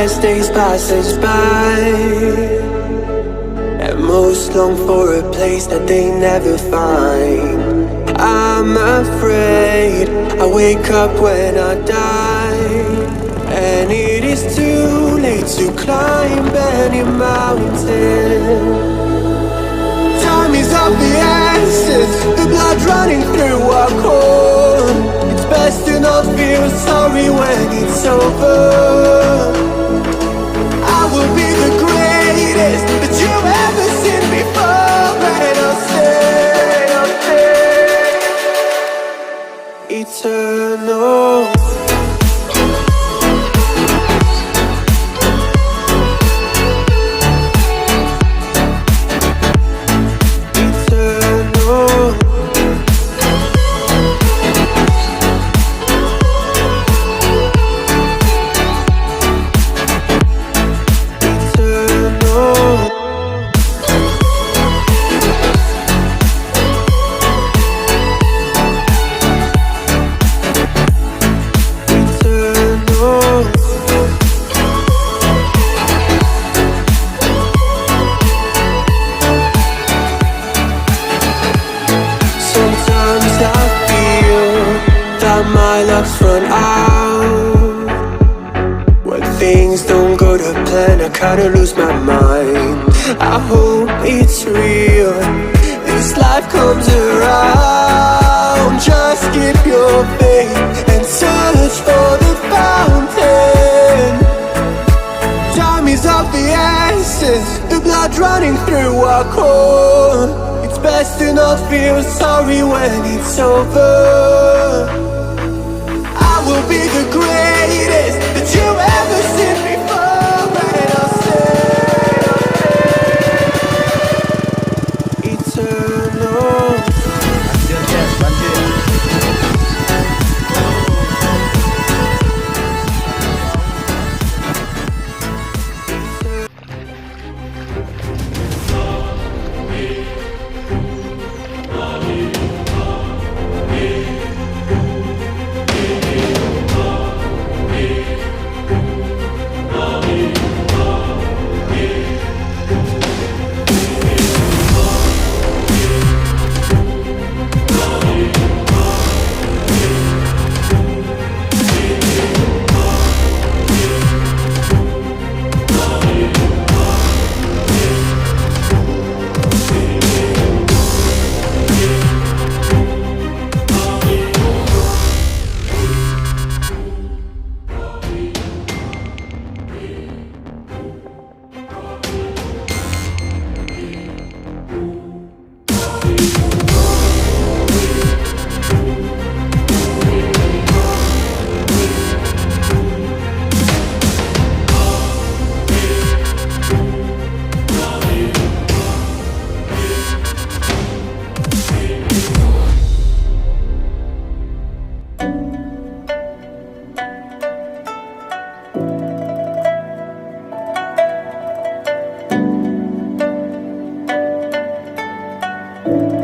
as days pass us by, and most long for a place that they never find. I'm afraid I wake up when I die, and it is too late to climb any mountain. Time is of the essence, the blood running through our core. It's best to not feel sorry when it's over. I will be the greatest that you've ever seen before, and I'll stay eternal. My luck's run out. When things don't go to plan, I kinda lose my mind. I hope it's real, this life comes around. Just keep your faith and search for the fountain. Time is of the essence, the blood running through our core. It's best to not feel sorry when it's over. Will be the greatest that you've ever seen before, and I'll stay eternal. You